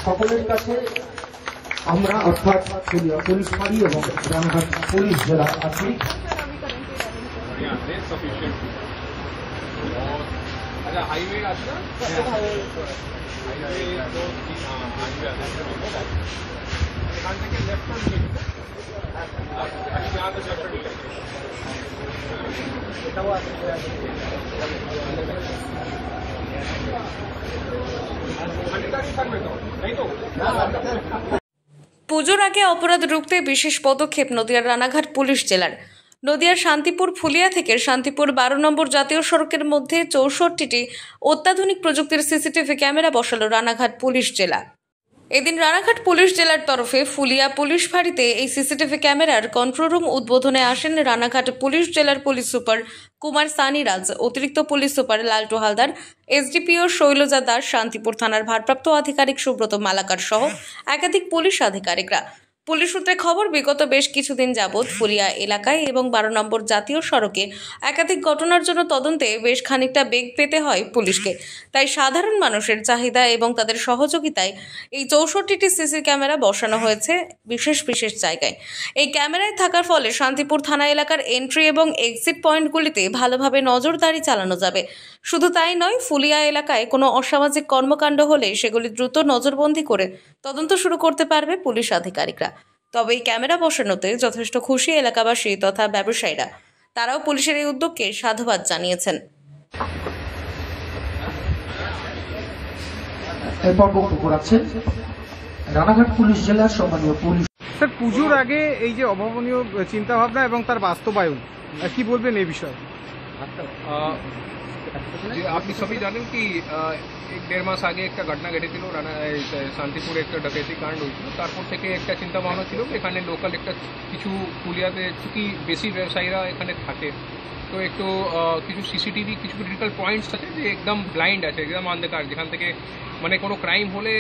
সকলের কাছে আমরা অর্থাৎ পুলিশ ফাঁড়ি এবং রানাঘাট পুলিশ জেলা আছি। হাইওয়ে আছে না, এখান থেকে লেফট টার্ন এটাও আছে। পুজোর আগে অপরাধ রুখতে বিশেষ পদক্ষেপ নদিয়ার রানাঘাট পুলিশ জেলার। নদিয়ার শান্তিপুর ফুলিয়া থেকে শান্তিপুর 12 নম্বর জাতীয় সড়কের মধ্যে 64টি অত্যাধুনিক প্রযুক্তির সিসিটিভি ক্যামেরা বসালো রানাঘাট পুলিশ জেলা। এদিন রানাঘাট পুলিশ জেলার তরফে ফুলিয়া পুলিশ ফাঁড়িতে এই সিসিটিভি ক্যামেরার কন্ট্রোল রুম উদ্বোধনে আসেন রানাঘাট পুলিশ জেলার পুলিশ সুপার কুমার সানি রাজ, অতিরিক্ত পুলিশ সুপার লালটু হালদার, এসডিপিও শৈলজা দাস, শান্তিপুর থানার ভারপ্রাপ্ত আধিকারিক সুব্রত মালাকার সহ একাধিক পুলিশ আধিকারিকরা। পুলিশ সূত্রে খবর, বিগত বেশ কিছুদিন যাবৎ ফুলিয়া এলাকায় এবং 12 নম্বর জাতীয় সড়কে একাধিক ঘটনার জন্য তদন্তে বেশ খানিকটা বেগ পেতে হয় পুলিশকে। তাই সাধারণ মানুষের চাহিদা এবং তাদের সহযোগিতায় এই 64টি সিসি ক্যামেরা বসানো হয়েছে বিশেষ বিশেষ জায়গায়। এই ক্যামেরায় থাকার ফলে শান্তিপুর থানা এলাকার এন্ট্রি এবং এক্সিট পয়েন্টগুলিতে ভালোভাবে নজরদারি চালানো যাবে। শুধু তাই নয়, ফুলিয়া এলাকায় কোনো অসামাজিক কর্মকাণ্ড হলে সেগুলি দ্রুত নজরবন্দি করে তদন্ত শুরু করতে পারবে পুলিশ আধিকারিকরা। তবে এই ক্যামেরা বসানোতে যথেষ্ট খুশি এলাকাবাসী তথা ব্যবসায়ীরা। তারাও পুলিশের এই উদ্যোগকে সাধুবাদ জানিয়েছেন। এরপর বক্তব্য রাখছেন রানাঘাট পুলিশ জেলার সম্মানীয় পুলিশ। স্যার, পুজোর আগে এই যে অভাবনীয় চিন্তাভাবনা এবং তার বাস্তবায়ন, কি বলবেন এই বিষয়ে? আপনি সবই জানেন কি 1-1.5 মাস আগে একটা ঘটনা ঘটেছিল, শান্তিপুরে একটা ডাকাতি কাণ্ড হয়েছিল। তারপর থেকে একটা চিন্তা ভাবনা ছিল এখানে লোকাল একটা কিছু পুলিয়াতে চুকি বেশি ব্যবসায়ীরা এখানে থাকে, তো একটু কিছু সিসিটিভি কিছু ক্রিটিক্যাল পয়েন্টস আছে যে একদম ব্লাইন্ড আছে, একদম অন্ধকার, যেখান থেকে মানে কোনো ক্রাইম হলে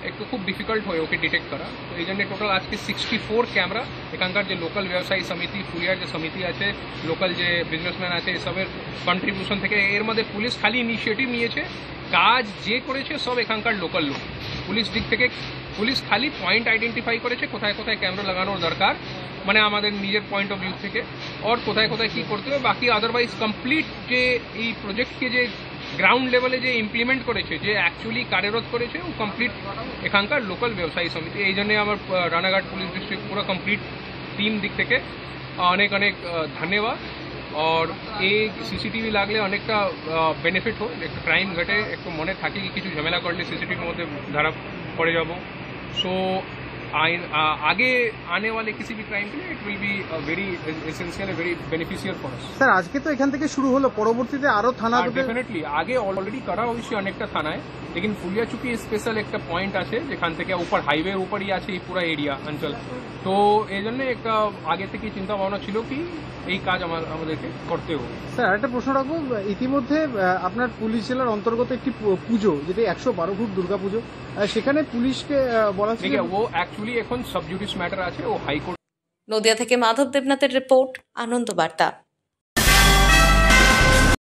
একটু খুব ডিফিকাল্ট হয় ওকে ডিটেক্ট করা। তো এই জন্য টোটাল আজকে 64 ক্যামেরা এখানকার যে লোকাল ব্যবসায়ী সমিতি, ফুলিয়ার যে সমিতি আছে, লোকাল যে বিজনেসম্যান আছে, এসবের কন্ট্রিবিউশন থেকে এর মধ্যে পুলিশ খালি ইনিশিয়েটিভ নিয়েছে, কাজ যে করেছে সব এখানকার লোকাল লোক। পুলিশ দিক থেকে পুলিশ খালি পয়েন্ট আইডেন্টিফাই করেছে কোথায় কোথায় ক্যামেরা লাগানোর দরকার, মানে আমাদের নিজের পয়েন্ট অফ ভিউ থেকে, আর কোথায় কোথায় কী করতে হবে। বাকি আদারওয়াইজ কমপ্লিট যে এই প্রজেক্টকে যে গ্রাউন্ড লেভেলে যে ইমপ্লিমেন্ট করেছে, যে অ্যাকচুয়ালি কার্যরত করেছে, ও কমপ্লিট এখানকার লোকাল ব্যবসায়ী সমিতি। এই জন্যে আমার রানাঘাট পুলিশ ডিস্ট্রিক্ট পুরো কমপ্লিট টিম দিক থেকে অনেক অনেক ধন্যবাদ। আর এই সিসিটিভি লাগলে অনেকটা বেনিফিট হয়, একটা ক্রাইম ঘটে একটু মনে থাকে কি কিছু ঝামেলা করলে সিসিটিভির মধ্যে ধরা পড়ে যাব। सो आगे आने वाले किसी भी क्राइम के लिए it will be very essential, very beneficial for us. Sir, আজকে তো এখান থেকে শুরু হলো, পরবর্তীতে আরো থানা डेफिनेटली आगे ऑलरेडी करा অবশ্যই অনেকটা থানায়, लेकिन ফুলিয়া চুকি স্পেশাল একটা পয়েন্ট আছে যেখান থেকে উপর হাইওয়ে উপরই আছে এই পুরো এরিয়া অঞ্চল। তো এই জন্য একটা আগে থেকে চিন্তা ভাবনা ছিল কি এই কাজ আমাদেরকে করতে হবে। স্যার, আরেকটা প্রশ্ন রাখবো, ইতিমধ্যে আপনার পুলিশ জেলার অন্তর্গত একটি পুজো যেটি 112 ফুট দুর্গা পুজো, সেখানে পুলিশকে বলা ছিল ও অ্যাকচুয়ালি এখন সাবজুডিস ম্যাটার আছে, ও হাইকোর্ট। নদিয়া থেকে মাধব দেবনাথের রিপোর্ট, আনন্দ বার্তা।